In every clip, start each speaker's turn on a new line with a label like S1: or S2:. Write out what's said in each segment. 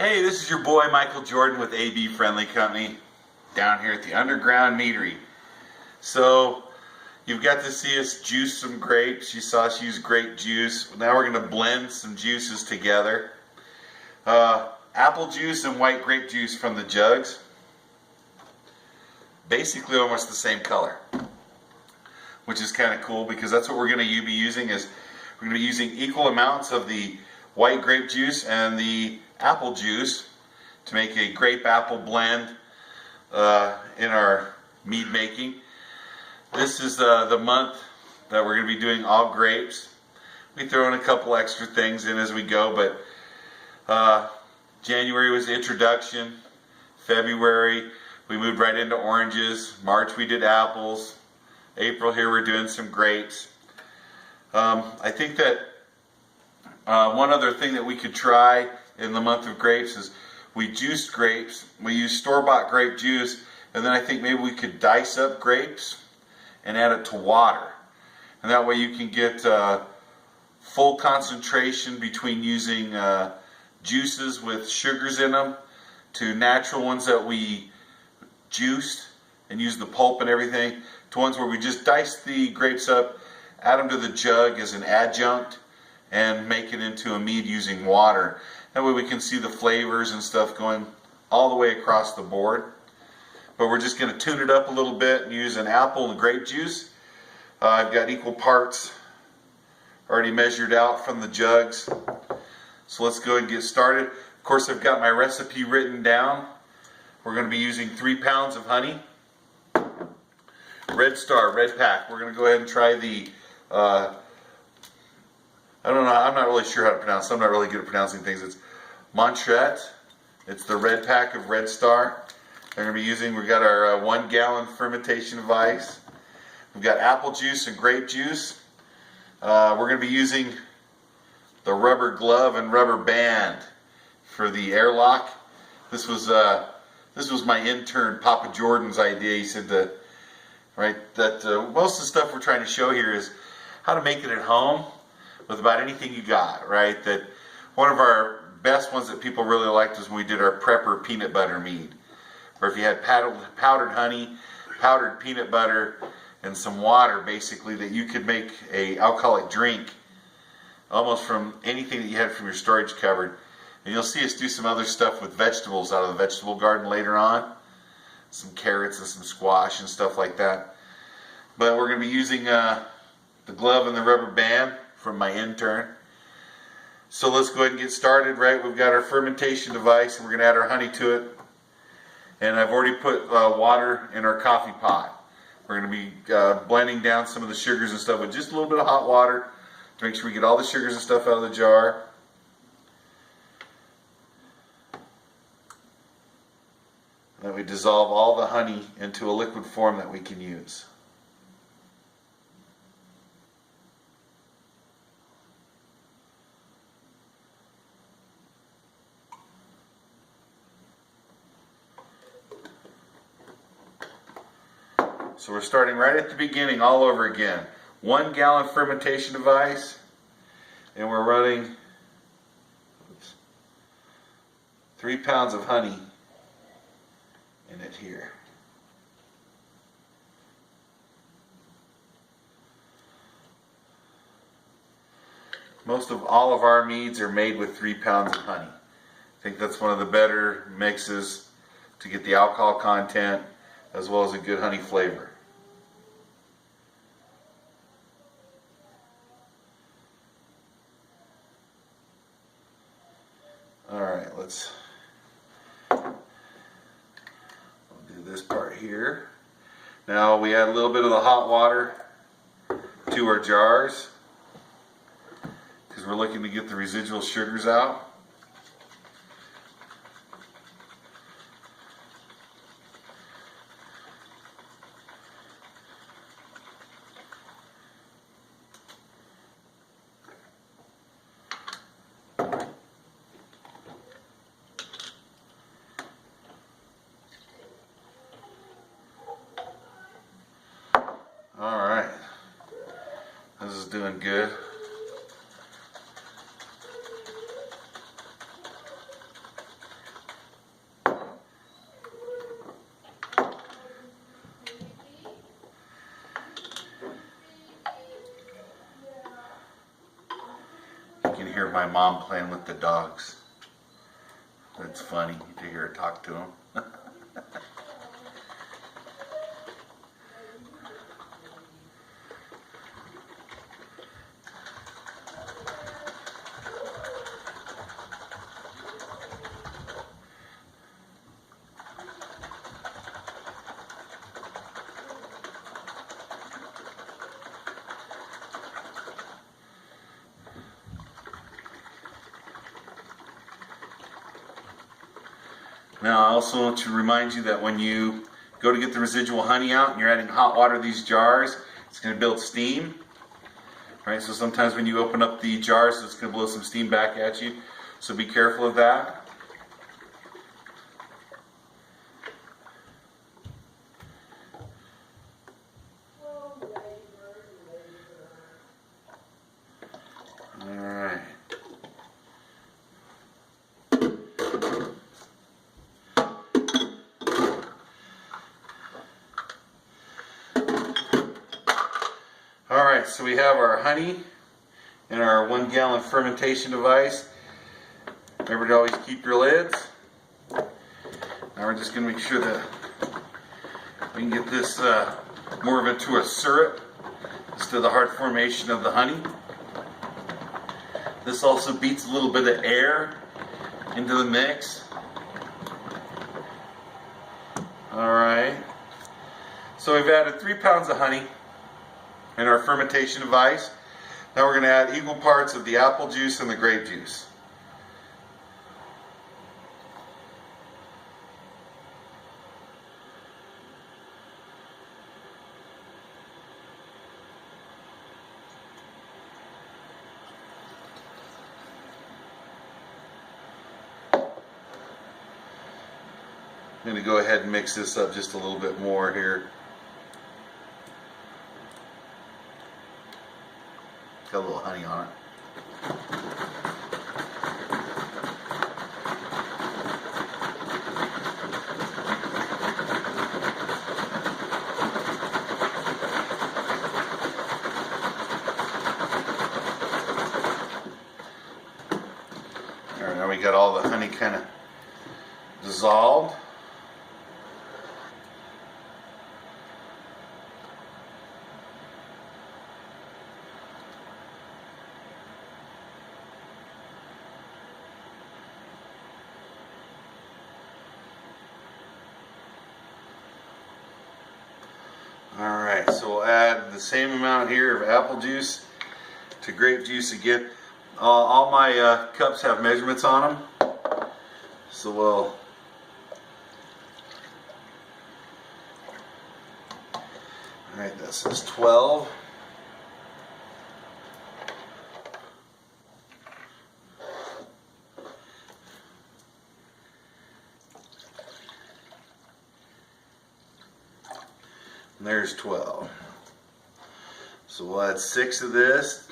S1: Hey, this is your boy Michael Jordan with AB Friendly Company down here at the Underground Meadery. So you've got to see us juice some grapes. You saw us use grape juice. Now we're going to blend some juices together. Apple juice and white grape juice from the jugs. Basically almost the same color, which is kind of cool because that's what we're going to be using. Is we're going to be using equal amounts of the white grape juice and the apple juice to make a grape apple blend in our mead making. This is the month that we're going to be doing all grapes. We throw in a couple extra things in as we go, but January was the introduction. February we moved right into oranges. March we did apples. April here we're doing some grapes. I think that one other thing that we could try in the month of grapes is we juiced grapes. We use store-bought grape juice, and then I think maybe we could dice up grapes and add it to water. And that way you can get full concentration between using juices with sugars in them to natural ones that we juiced and use the pulp and everything to ones where we just dice the grapes up, add them to the jug as an adjunct, and make it into a mead using water. That way we can see the flavors and stuff going all the way across the board. But we're just going to tune it up a little bit and use an apple and grape juice. I've got equal parts already measured out from the jugs. So let's go and get started. Of course, I've got my recipe written down. We're going to be using 3 pounds of honey. Red Star, red pack. We're going to go ahead and try the I don't know, I'm not really sure how to pronounce it. I'm not really good at pronouncing things. It's Montret. It's the red pack of Red Star. We're going to be using, we've got our 1 gallon fermentation device. We've got apple juice and grape juice. We're going to be using the rubber glove and rubber band for the airlock. This was my intern Papa Jordan's idea. He said that most of the stuff we're trying to show here is how to make it at home with about anything you got, right? That one of our best ones that people really liked was when we did our prepper peanut butter mead, where if you had powdered honey, powdered peanut butter, and some water, basically, that you could make a alcoholic drink almost from anything that you had from your storage cupboard. And you'll see us do some other stuff with vegetables out of the vegetable garden later on, some carrots and some squash and stuff like that. But we're going to be using the glove and the rubber band from my intern. So let's go ahead and get started, right? We've got our fermentation device and we're going to add our honey to it. And I've already put water in our coffee pot. We're going to be blending down some of the sugars and stuff with just a little bit of hot water to make sure we get all the sugars and stuff out of the jar. And then we dissolve all the honey into a liquid form that we can use. So we're starting right at the beginning all over again. 1 gallon fermentation device, and we're running 3 pounds of honey in it here. Most of all of our meads are made with 3 pounds of honey. I think that's one of the better mixes to get the alcohol content as well as a good honey flavor. Alright, let's do this part here. Now we add a little bit of the hot water to our jars because we're looking to get the residual sugars out. Alright, this is doing good. hear my mom playing with the dogs. That's funny to hear her talk to them. Now I also want to remind you that when you go to get the residual honey out and you're adding hot water to these jars, it's going to build steam. Right? So sometimes when you open up the jars, it's going to blow some steam back at you. So be careful of that. Alright. Alright, so we have our honey in our 1 gallon fermentation device. Remember to always keep your lids. Now we're just going to make sure that we can get this more into a syrup instead of the hard formation of the honey. This also beats a little bit of air into the mix. Alright, so we've added 3 pounds of honey in our fermentation device. Now we're going to add equal parts of the apple juice and the grape juice. I'm going to go ahead and mix this up just a little bit more here. Got a little honey on it. Alright, now we got all the honey kind of dissolved. Alright, so we'll add the same amount here of apple juice to grape juice again. All my cups have measurements on them. So we'll alright, that says 12. And there's 12. So we'll add 6 of this.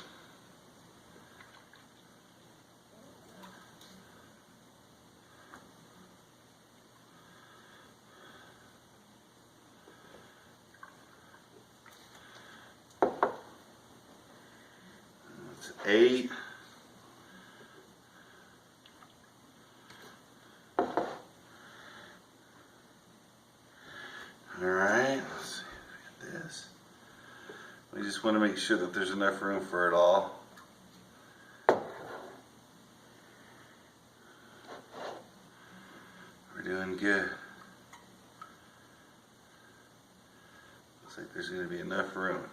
S1: That's 8. Alright. This. We just want to make sure that there's enough room for it all. We're doing good. Looks like there's going to be enough room.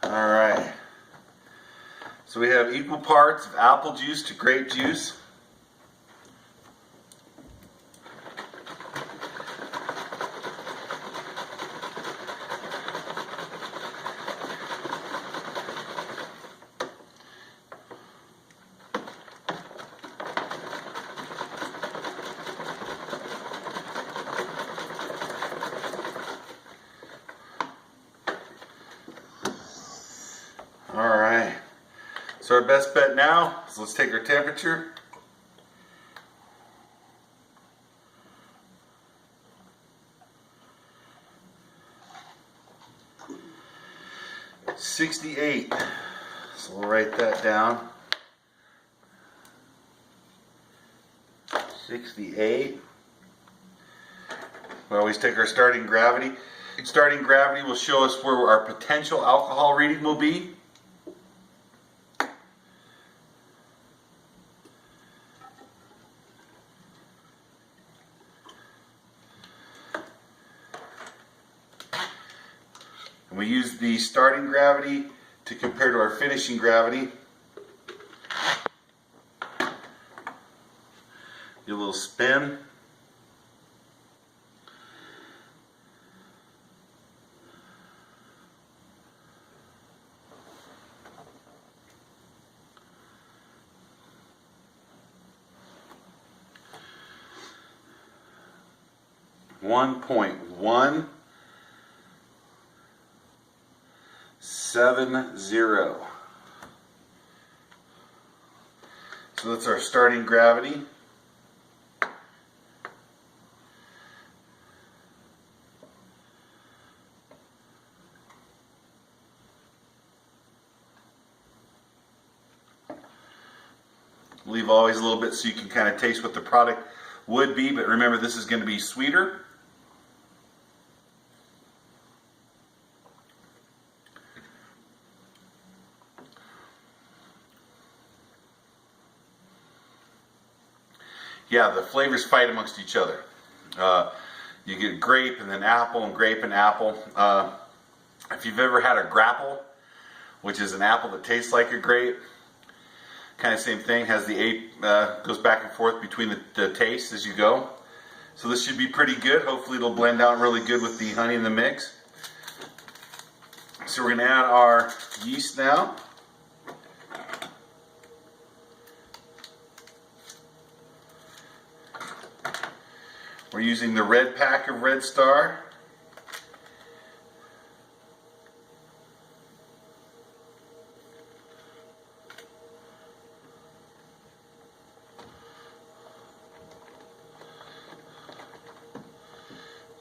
S1: Alright. So we have equal parts of apple juice to grape juice. Alright. So our best bet now is let's take our temperature. 68. So we'll write that down. 68. We always take our starting gravity. Starting gravity will show us where our potential alcohol reading will be. And we use the starting gravity to compare to our finishing gravity. Give a little spin. .170. So that's our starting gravity. Leave always a little bit so you can kind of taste what the product would be, but remember this is going to be sweeter. Yeah, the flavors fight amongst each other. You get grape and then apple and grape and apple. If you've ever had a grapple, which is an apple that tastes like a grape, kind of same thing, has the ape, goes back and forth between the tastes as you go. So this should be pretty good. Hopefully it'll blend out really good with the honey in the mix. So we're going to add our yeast now. We're using the red pack of Red Star.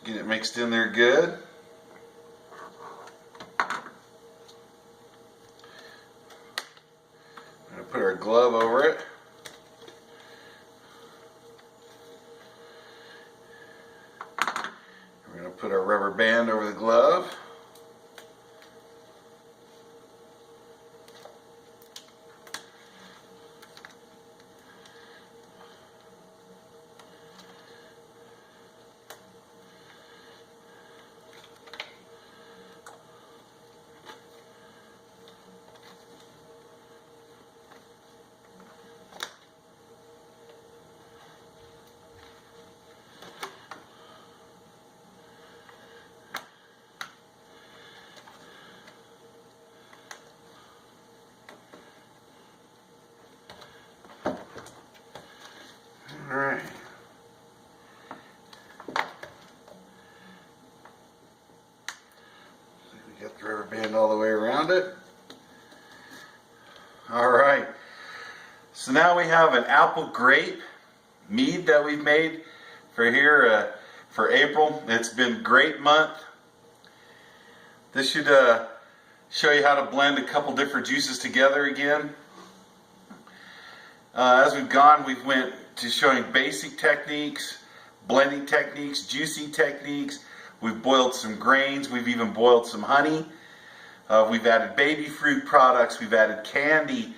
S1: Get it mixed in there good. I'm going to put our glove over it. We're going to put our rubber band over the glove. Alright. We got the rubber band all the way around it. Alright. So now we have an apple grape mead that we've made for here for April. It's been grape month. This should show you how to blend a couple different juices together again. As we've gone, we've went to showing basic techniques, blending techniques, juicing techniques. We've boiled some grains. We've even boiled some honey. We've added baby fruit products. We've added candy.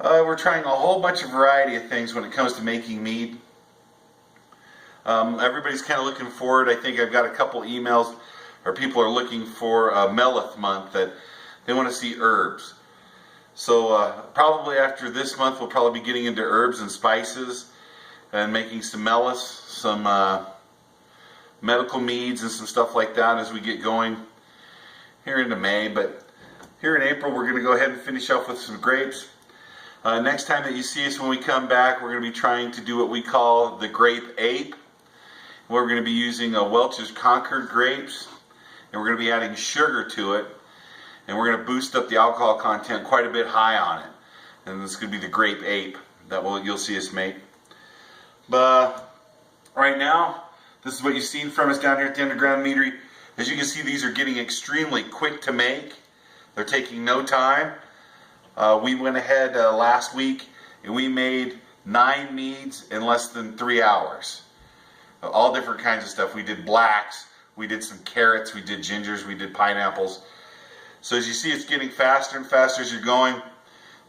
S1: We're trying a whole bunch of variety of things when it comes to making mead. Everybody's kind of looking forward. I think I've got a couple emails, or people are looking for a Melith month, that they want to see herbs. So probably after this month we'll probably be getting into herbs and spices and making some mellis, some medical meads and some stuff like that as we get going here into May. But here in April we're going to go ahead and finish off with some grapes. Next time that you see us when we come back, we're going to be trying to do what we call the grape ape. We're going to be using Welch's Concord grapes, and we're going to be adding sugar to it. And we're going to boost up the alcohol content quite a bit high on it. And this is going to be the grape ape that you'll see us make. But right now, this is what you've seen from us down here at the Underground Meadery. As you can see, these are getting extremely quick to make. They're taking no time. We went ahead last week and we made 9 meads in less than 3 hours. All different kinds of stuff. We did blacks, we did some carrots, we did gingers, we did pineapples. So as you see, it's getting faster and faster as you're going.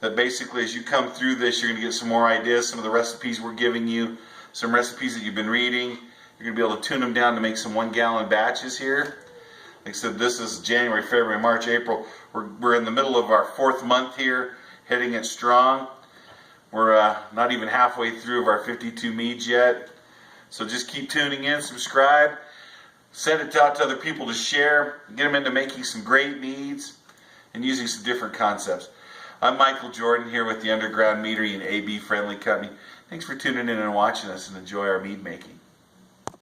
S1: That basically as you come through this, you're going to get some more ideas, some of the recipes we're giving you, some recipes that you've been reading. You're going to be able to tune them down to make some 1-gallon batches here. Like I said, this is January, February, March, April. We're in the middle of our 4th month here, hitting it strong. We're not even halfway through of our 52 meads yet. So just keep tuning in, subscribe, send it out to other people to share, get them into making some great meads and using some different concepts. I'm Michael Jordan here with the Underground Meadery and AB Friendly Company. Thanks for tuning in and watching us, and enjoy our mead making.